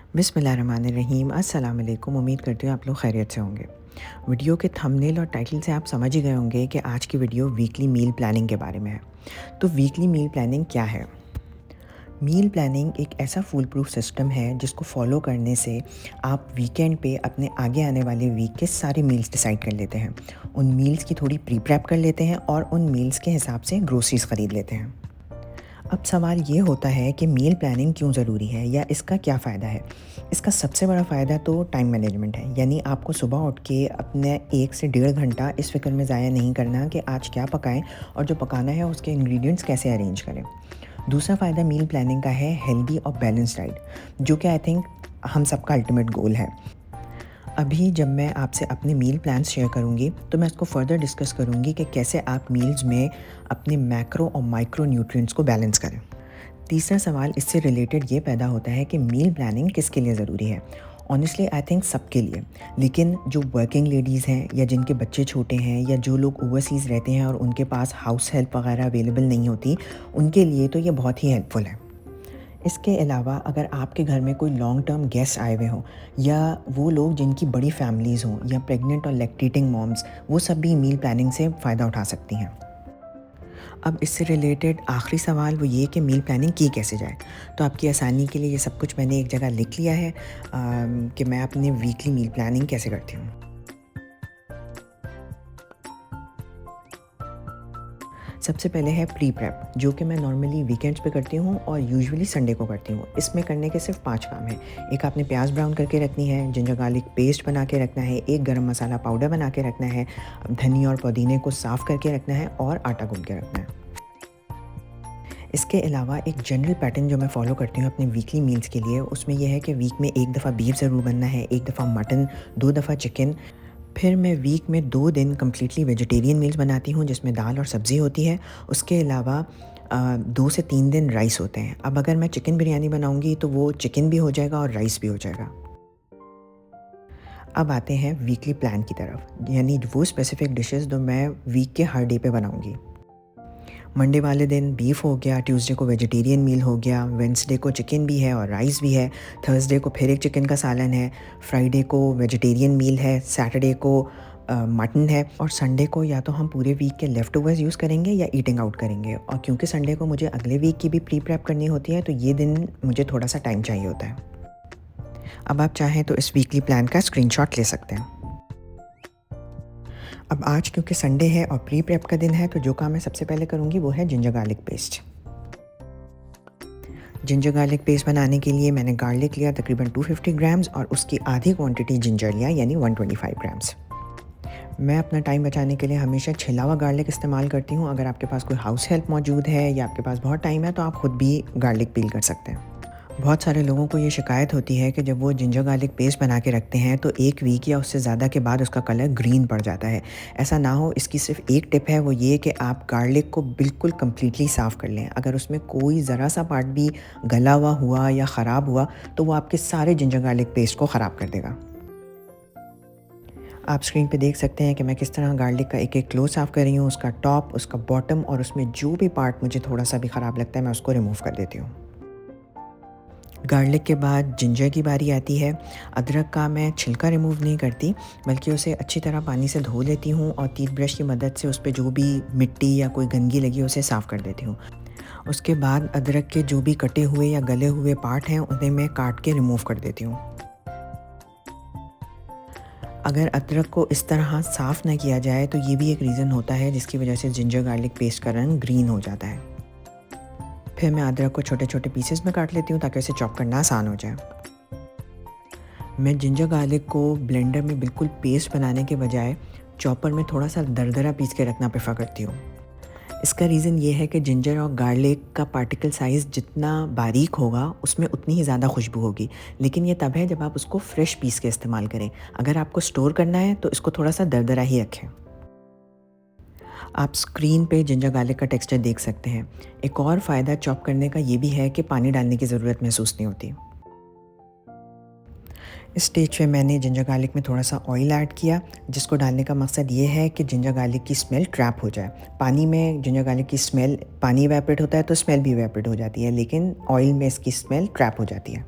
बिस्मिल्लाहिर्रहमानिर्रहीम। अस्सलाम वालेकुम। उम्मीद करती हूँ आप लोग खैरियत से होंगे। वीडियो के थंबनेल और टाइटल से आप समझ ही गए होंगे कि आज की वीडियो वीकली मील प्लानिंग के बारे में है। तो वीकली मील प्लानिंग क्या है? मील प्लानिंग एक ऐसा फूल प्रूफ सिस्टम है जिसको फॉलो करने से आप वीकेंड पे अपने आगे आने वाले वीक के सारे मील्स डिसाइड कर लेते हैं। उन मील्स की थोड़ी प्री प्रेप कर लेते हैं और उन मील्स के हिसाब से ग्रोसरीज ख़रीद लेते हैं। अब सवाल ये होता है कि मील प्लानिंग क्यों ज़रूरी है या इसका क्या फ़ायदा है? इसका सबसे बड़ा फ़ायदा तो टाइम मैनेजमेंट है, यानी आपको सुबह उठ के अपने 1 से डेढ़ घंटा इस फ़िक्र में ज़ाया नहीं करना कि आज क्या पकाएँ और जो पकाना है उसके इंग्रेडिएंट्स कैसे अरेंज करें। दूसरा फ़ायदा मील प्लानिंग का है हेल्दी और बैलेंस्ड डाइट, जो कि आई थिंक हम सबका अल्टीमेट गोल है। अभी जब मैं आपसे अपने मील प्लान्स शेयर करूँगी तो मैं इसको फर्दर डिस्कस करूँगी कि कैसे आप मील्स में अपने मैक्रो और माइक्रो न्यूट्रिएंट्स को बैलेंस करें। तीसरा सवाल इससे रिलेटेड ये पैदा होता है कि मील प्लानिंग किसके लिए ज़रूरी है? ऑनेस्टली आई थिंक सबके लिए, लेकिन जो वर्किंग लेडीज़ हैं या जिनके बच्चे छोटे हैं या जो लोग ओवरसीज़ रहते हैं और उनके पास हाउस हेल्प वगैरह अवेलेबल नहीं होती, उनके लिए तो ये बहुत ही हेल्पफुल है। इसके अलावा अगर आपके घर में कोई लॉन्ग टर्म गेस्ट आए हुए हों या वो लोग जिनकी बड़ी फैमिलीज़ हों या प्रेग्नेंट और लैक्टेटिंग मॉम्स, वो सब भी मील प्लानिंग से फ़ायदा उठा सकती हैं। अब इससे रिलेटेड आखिरी सवाल वो ये कि मील प्लानिंग की कैसे जाए? तो आपकी आसानी के लिए ये सब कुछ मैंने एक जगह लिख लिया है कि मैं अपने वीकली मील प्लानिंग कैसे करती हूँ। सबसे पहले है प्री प्रेप, जो कि मैं नॉर्मली वीकेंड्स पे करती हूँ और यूजुअली संडे को करती हूँ। इसमें करने के सिर्फ 5 काम हैं। एक आपने प्याज ब्राउन करके रखनी है, जिंजर गार्लिक पेस्ट बना के रखना है, एक गरम मसाला पाउडर बना के रखना है, धनिया और पुदीने को साफ़ करके रखना है और आटा गूँध के रखना है। इसके अलावा एक जनरल पैटर्न जो मैं फ़ॉलो करती हूँ अपने वीकली मील्स के लिए, उसमें यह है कि वीक में 1 दफ़ा बीफ ज़रूर बनना है, 1 दफ़ा मटन, 2 दफ़ा चिकन। फिर मैं वीक में 2 दिन कम्प्लीटली वेजिटेरियन मील्स बनाती हूँ जिसमें दाल और सब्ज़ी होती है। उसके अलावा 2 से 3 दिन राइस होते हैं। अब अगर मैं चिकन बिरयानी बनाऊँगी तो वो चिकन भी हो जाएगा और राइस भी हो जाएगा। अब आते हैं वीकली प्लान की तरफ, यानी वो स्पेसिफ़िक डिशेज़ जो मैं वीक के हर डे पे बनाऊँगी। मंडे वाले दिन बीफ हो गया, ट्यूसडे को वेजिटेरियन मील हो गया, वेडनेसडे को चिकन भी है और राइस भी है, थर्सडे को फिर एक चिकन का सालन है, फ्राइडे को वेजिटेरियन मील है, सैटरडे को मटन है और संडे को या तो हम पूरे वीक के लेफ़्ट ओवर्स यूज़ करेंगे या ईटिंग आउट करेंगे। और क्योंकि संडे को मुझे अगले वीक की भी प्री प्रेप करनी होती है, तो ये दिन मुझे थोड़ा सा टाइम चाहिए होता है। अब आप चाहें तो इस वीकली प्लान का स्क्रीनशॉट ले सकते हैं। अब आज क्योंकि संडे है और प्री प्रेप का दिन है, तो जो काम मैं सबसे पहले करूँगी वो है ginger garlic paste. Ginger garlic paste बनाने के लिए मैंने गार्लिक लिया तकरीबन 250 ग्राम्स और उसकी आधी क्वांटिटी जिंजर लिया, यानी 125 ग्राम्स। मैं अपना टाइम बचाने के लिए हमेशा छिला हुआ गार्लिक इस्तेमाल करती हूँ। अगर आपके पास कोई हाउस हेल्प मौजूद है या आपके पास बहुत टाइम है तो आप खुद भी गार्लिक पील कर सकते हैं। बहुत सारे लोगों को ये शिकायत होती है कि जब वो जिंजर गार्लिक पेस्ट बना के रखते हैं तो 1 वीक या उससे ज़्यादा के बाद उसका कलर ग्रीन पड़ जाता है। ऐसा ना हो, इसकी सिर्फ एक टिप है, वो ये कि आप गार्लिक को बिल्कुल कंप्लीटली साफ़ कर लें। अगर उसमें कोई ज़रा सा पार्ट भी गला हुआ या ख़राब हुआ तो वो आपके सारे जिंजर गार्लिक पेस्ट को ख़राब कर देगा। आप स्क्रीन पे देख सकते हैं कि मैं किस तरह गार्लिक का एक-एक क्लोव साफ़ कर रही हूँ, उसका टॉप, उसका बॉटम और उसमें जो भी पार्ट मुझे थोड़ा सा भी ख़राब लगता है मैं उसको रिमूव कर देती हूँ। गार्लिक के बाद जिंजर की बारी आती है। अदरक का मैं छिलका रिमूव नहीं करती, बल्कि उसे अच्छी तरह पानी से धो लेती हूँ और टीथ ब्रश की मदद से उस पे जो भी मिट्टी या कोई गंदगी लगी उसे साफ़ कर देती हूँ। उसके बाद अदरक के जो भी कटे हुए या गले हुए पार्ट हैं उन्हें मैं काट के रिमूव कर देती हूँ। अगर अदरक को इस तरह साफ़ ना किया जाए तो ये भी एक रीज़न होता है जिसकी वजह से जिंजर गार्लिक पेस्ट का रंग ग्रीन हो जाता है। फिर मैं अदरक को छोटे-छोटे पीसेस में काट लेती हूँ ताकि उसे चॉप करना आसान हो जाए। मैं जिंजर गार्लिक को ब्लेंडर में बिल्कुल पेस्ट बनाने के बजाय चॉपर में थोड़ा सा दरदरा पीस के रखना प्रेफर करती हूँ। इसका रीज़न ये है कि जिंजर और गार्लिक का पार्टिकल साइज़ जितना बारीक होगा उसमें उतनी ही ज़्यादा खुशबू होगी, लेकिन ये तब है जब आप उसको फ्रेश पीस के इस्तेमाल करें। अगर आपको स्टोर करना है तो इसको थोड़ा सा दरदरा ही रखें। आप स्क्रीन पे जिंजर गार्लिक का टेक्सचर देख सकते हैं। एक और फ़ायदा चॉप करने का ये भी है कि पानी डालने की ज़रूरत महसूस नहीं होती। इस स्टेज पे मैंने जिंजर गार्लिक में थोड़ा सा ऑयल ऐड किया, जिसको डालने का मकसद ये है कि जिंजर गार्लिक की स्मेल ट्रैप हो जाए। पानी में जिंजर गार्लिक की स्मेल, पानी इवेपोरेट होता है तो स्मेल भी इवेपोरेट हो जाती है, लेकिन ऑयल में इसकी स्मेल ट्रैप हो जाती है।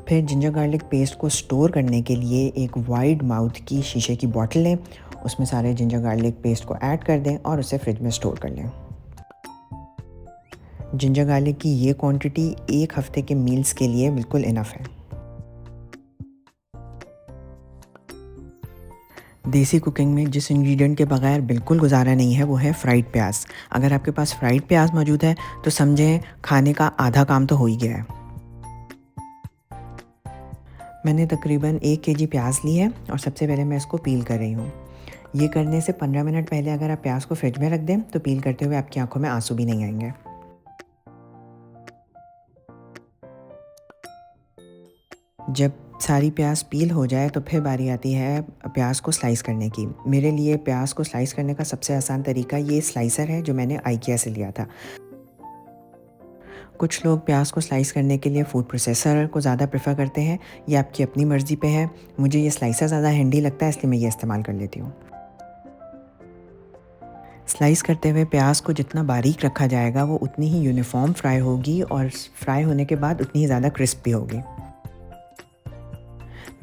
फिर जिंजर गार्लिक पेस्ट को स्टोर करने के लिए एक वाइड माउथ की शीशे की बॉटल लें, उसमें सारे जिंजर गार्लिक पेस्ट को ऐड कर दें और उसे फ्रिज में स्टोर कर लें। जिंजर गार्लिक की ये क्वांटिटी एक हफ्ते के मील्स के लिए बिल्कुल इनफ है। देसी कुकिंग में जिस इंग्रेडिएंट के बगैर बिल्कुल गुजारा नहीं है वो है फ्राइड प्याज। अगर आपके पास फ्राइड प्याज मौजूद है तो समझें खाने का आधा काम तो हो ही गया है। मैंने तकरीबन 1 केजी प्याज ली है और सबसे पहले मैं इसको पील कर रही हूँ। ये करने से 15 मिनट पहले अगर आप प्याज को फ्रिज में रख दें तो पील करते हुए आपकी आंखों में आंसू भी नहीं आएंगे। जब सारी प्याज पील हो जाए तो फिर बारी आती है प्याज को स्लाइस करने की। मेरे लिए प्याज को स्लाइस करने का सबसे आसान तरीका ये स्लाइसर है जो मैंने IKEA से लिया था। कुछ लोग प्याज को स्लाइस करने के लिए फूड प्रोसेसर को ज़्यादा प्रेफर करते हैं, ये आपकी अपनी मर्ज़ी पे है। मुझे ये स्लाइसर ज़्यादा हैंडी लगता है इसलिए मैं ये इस्तेमाल कर लेती हूँ। स्लाइस करते हुए प्याज को जितना बारीक रखा जाएगा वो उतनी ही यूनिफॉर्म फ्राई होगी और फ्राई होने के बाद उतनी ही ज़्यादा क्रिस्प भी होगी।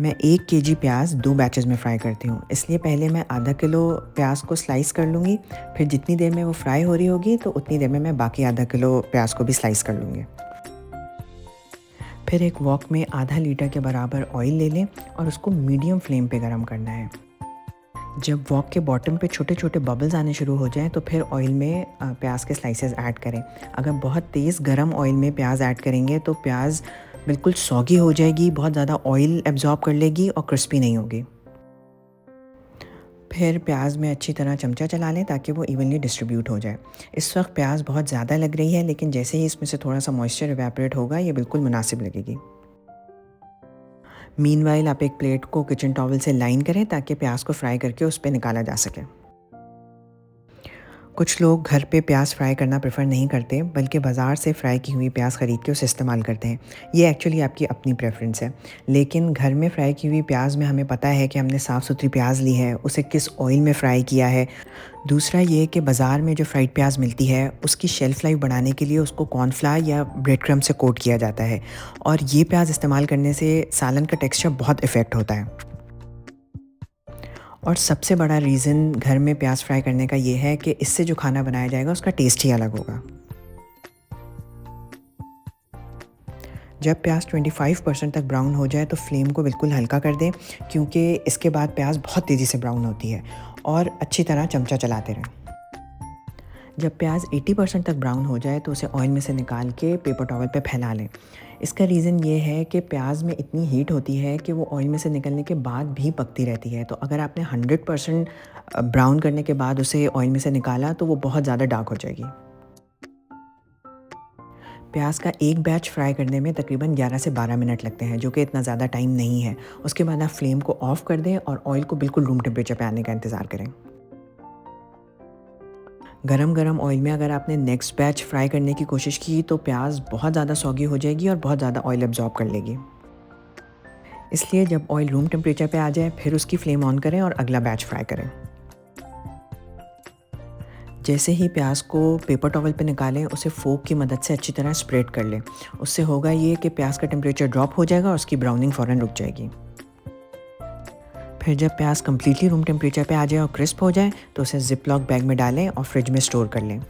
मैं 1 केजी प्याज 2 बैचेस में फ्राई करती हूँ, इसलिए पहले मैं आधा किलो प्याज को स्लाइस कर लूँगी, फिर जितनी देर में वो फ्राई हो रही होगी तो उतनी देर में मैं बाकी आधा किलो प्याज को भी स्लाइस कर लूँगी। फिर एक वॉक में आधा लीटर के बराबर ऑयल ले लें और उसको मीडियम फ्लेम पे गरम करना है। जब वॉक के बॉटम पे छोटे छोटे बबल्स आने शुरू हो जाएं तो फिर ऑयल में प्याज के स्लाइसेस ऐड करें। अगर बहुत तेज़ गरम ऑयल में प्याज ऐड करेंगे तो प्याज बिल्कुल सॉगी हो जाएगी, बहुत ज़्यादा ऑयल एब्जॉर्ब कर लेगी और क्रिस्पी नहीं होगी। फिर प्याज में अच्छी तरह चमचा चला लें ताकि वो इवनली डिस्ट्रीब्यूट हो जाए। इस वक्त प्याज बहुत ज़्यादा लग रही है, लेकिन जैसे ही इसमें से थोड़ा सा मॉइस्चर इवेपोरेट होगा ये बिल्कुल मुनासिब लगेगी। मीनवाइल आप एक प्लेट को किचन टॉवल से लाइन करें ताकि प्याज को फ्राई करके उस पर निकाला जा सके। कुछ लोग घर पे प्याज फ्राई करना प्रेफर नहीं करते, बल्कि बाज़ार से फ्राई की हुई प्याज ख़रीद के उसे इस्तेमाल करते हैं। ये एक्चुअली आपकी अपनी प्रेफरेंस है, लेकिन घर में फ्राई की हुई प्याज में हमें पता है कि हमने साफ़ सुथरी प्याज ली है, उसे किस ऑयल में फ्राई किया है। दूसरा ये कि बाज़ार में जो फ्राइड प्याज मिलती है उसकी शेल्फ़ लाइफ बढ़ाने के लिए उसको कॉर्नफ्लावर या ब्रेड क्रम्ब से कोट किया जाता है, और ये प्याज इस्तेमाल करने से सालन का टेक्सचर बहुत इफ़ेक्ट होता है। और सबसे बड़ा रीज़न घर में प्याज फ्राई करने का ये है कि इससे जो खाना बनाया जाएगा उसका टेस्ट ही अलग होगा। जब प्याज 25% तक ब्राउन हो जाए तो फ्लेम को बिल्कुल हल्का कर दें, क्योंकि इसके बाद प्याज बहुत तेज़ी से ब्राउन होती है, और अच्छी तरह चमचा चलाते रहें। जब प्याज 80% तक ब्राउन हो जाए तो उसे ऑयल में से निकाल के पेपर टॉवल पे फैला लें। इसका रीज़न ये है कि प्याज में इतनी हीट होती है कि वो ऑयल में से निकलने के बाद भी पकती रहती है, तो अगर आपने 100% ब्राउन करने के बाद उसे ऑयल में से निकाला तो वो बहुत ज़्यादा डार्क हो जाएगी। प्याज का एक बैच फ्राई करने में तकरीबन 11 से 12 मिनट लगते हैं, जो कि इतना ज़्यादा टाइम नहीं है। उसके बाद आप फ्लेम को ऑफ़ कर दें और ऑयल को बिल्कुल रूम टेम्परेचर पे आने का इंतज़ार करें। गरम गरम ऑयल में अगर आपने नेक्स्ट बैच फ्राई करने की कोशिश की तो प्याज बहुत ज़्यादा सॉगी हो जाएगी और बहुत ज़्यादा ऑयल एब्जॉर्ब कर लेगी। इसलिए जब ऑयल रूम टेम्परेचर पे आ जाए फिर उसकी फ्लेम ऑन करें और अगला बैच फ्राई करें। जैसे ही प्याज को पेपर टॉवल पे निकालें उसे फोक की मदद से अच्छी तरह स्प्रेड कर लें। उससे होगा ये कि प्याज का टेम्परेचर ड्रॉप हो जाएगा और उसकी ब्राउनिंग फ़ौरन रुक जाएगी। फिर जब प्याज कम्प्लीटली रूम टेम्परेचर पे आ जाए और क्रिस्प हो जाए तो उसे जिप लॉक बैग में डालें और फ्रिज में स्टोर कर लें।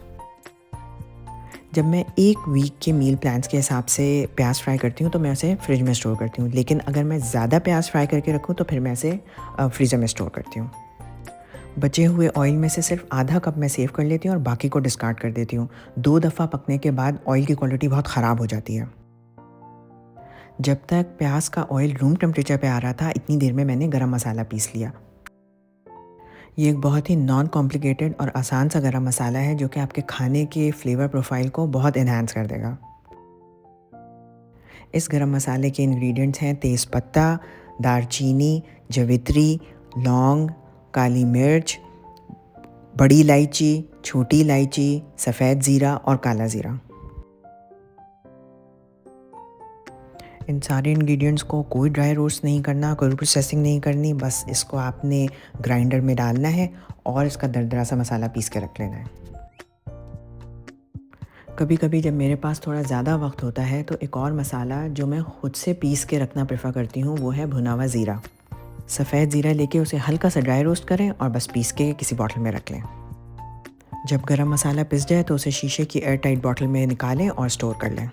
जब मैं 1 वीक के मील प्लान्स के हिसाब से प्याज फ्राई करती हूँ तो मैं उसे फ्रिज में स्टोर करती हूँ, लेकिन अगर मैं ज़्यादा प्याज फ्राई करके रखूँ तो फिर मैं इसे फ्रीज़र में स्टोर करती हूँ। बचे हुए ऑयल में से सिर्फ आधा कप मैं सेव कर लेती हूँ और बाकी को डिस्कार्ड कर देती हूँ। 2 दफ़ा पकने के बाद ऑयल की क्वालिटी बहुत ख़राब हो जाती है। जब तक प्याज का ऑयल रूम टेम्परेचर पे आ रहा था इतनी देर में मैंने गरम मसाला पीस लिया। ये एक बहुत ही नॉन कॉम्प्लिकेटेड और आसान सा गरम मसाला है जो कि आपके खाने के फ्लेवर प्रोफाइल को बहुत एनहांस कर देगा। इस गरम मसाले के इंग्रेडिएंट्स हैं तेज़पत्ता, दालचीनी, जवित्री, लौंग, काली मिर्च, बड़ी इलायची, छोटी इलायची, सफ़ेद ज़ीरा और काला ज़ीरा। इन सारे इंग्रेडिएंट्स को कोई ड्राई रोस्ट नहीं करना, कोई प्रोसेसिंग नहीं करनी, बस इसको आपने ग्राइंडर में डालना है और इसका दरदरा सा मसाला पीस के रख लेना है। कभी कभी जब मेरे पास थोड़ा ज़्यादा वक्त होता है तो एक और मसाला जो मैं खुद से पीस के रखना प्रेफर करती हूँ वो है भुना हुआ ज़ीरा। सफ़ेद ज़ीरा लेके उसे हल्का सा ड्राई रोस्ट करें और बस पीस के किसी बॉटल में रख लें। जब गरम मसाला पिस जाए तो उसे शीशे की एयर टाइट बॉटल में निकालें और स्टोर कर लें।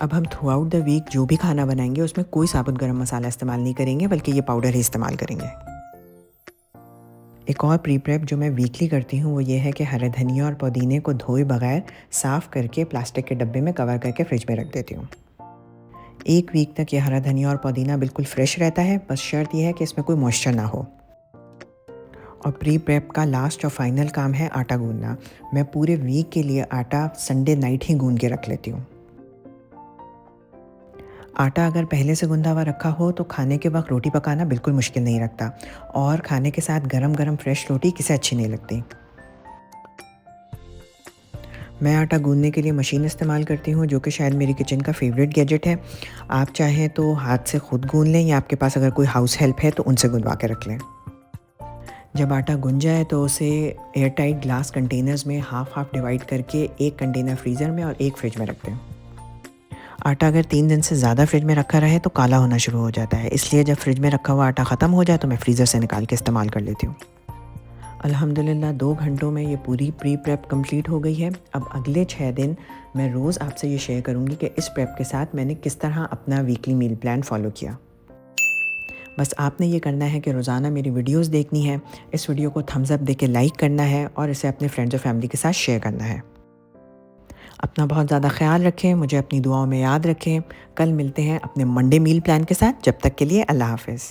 अब हम थ्रू आउट द वीक जो भी खाना बनाएंगे उसमें कोई साबुत गरम मसाला इस्तेमाल नहीं करेंगे, बल्कि ये पाउडर ही इस्तेमाल करेंगे। एक और प्री प्रेप जो मैं वीकली करती हूँ वो ये है कि हरे धनिया और पुदीने को धोए बगैर साफ़ करके प्लास्टिक के डब्बे में कवर करके फ्रिज में रख देती हूँ। 1 वीक तक ये हरा धनिया और पुदीना बिल्कुल फ्रेश रहता है, बस शर्त यह है कि इसमें कोई मॉइस्चर ना हो। और प्री प्रेप का लास्ट और फाइनल काम है आटा गूंदना। मैं पूरे वीक के लिए आटा संडे नाइट ही गूंद के रख लेती हूँ। आटा अगर पहले से गूंदा हुआ रखा हो तो खाने के वक्त रोटी पकाना बिल्कुल मुश्किल नहीं लगता, और खाने के साथ गरम गरम फ्रेश रोटी किसे अच्छी नहीं लगती। मैं आटा गूंदने के लिए मशीन इस्तेमाल करती हूँ, जो कि शायद मेरी किचन का फेवरेट गैजेट है। आप चाहें तो हाथ से खुद गूंद लें, या आपके पास अगर कोई हाउस हेल्प है तो उनसे गूंदवा के रख लें। जब आटा गुन जाए तो उसे एयर टाइट ग्लास कंटेनर्स में हाफ़ हाफ़ डिवाइड करके एक कंटेनर फ्रीज़र में और एक फ्रिज में रख दें। आटा अगर 3 दिन से ज़्यादा फ्रिज में रखा रहे तो काला होना शुरू हो जाता है, इसलिए जब फ्रिज में रखा हुआ आटा ख़त्म हो जाए तो मैं फ्रीज़र से निकाल के इस्तेमाल कर लेती हूँ। अल्हम्दुलिल्लाह 2 घंटों में ये पूरी प्री प्रेप कंप्लीट हो गई है। अब अगले 6 दिन मैं रोज़ आपसे ये शेयर करूँगी कि इस प्रेप के साथ मैंने किस तरह अपना वीकली मील प्लान फ़ॉलो किया। बस आपने ये करना है कि रोज़ाना मेरी वीडियोस देखनी है, इस वीडियो को थम्स अप देके लाइक करना है और इसे अपने फ्रेंड्स और फैमिली के साथ शेयर करना है। अपना बहुत ज़्यादा ख्याल रखें, मुझे अपनी दुआओं में याद रखें। कल मिलते हैं अपने मंडे मील प्लान के साथ। जब तक के लिए अल्लाह हाफ़िज़।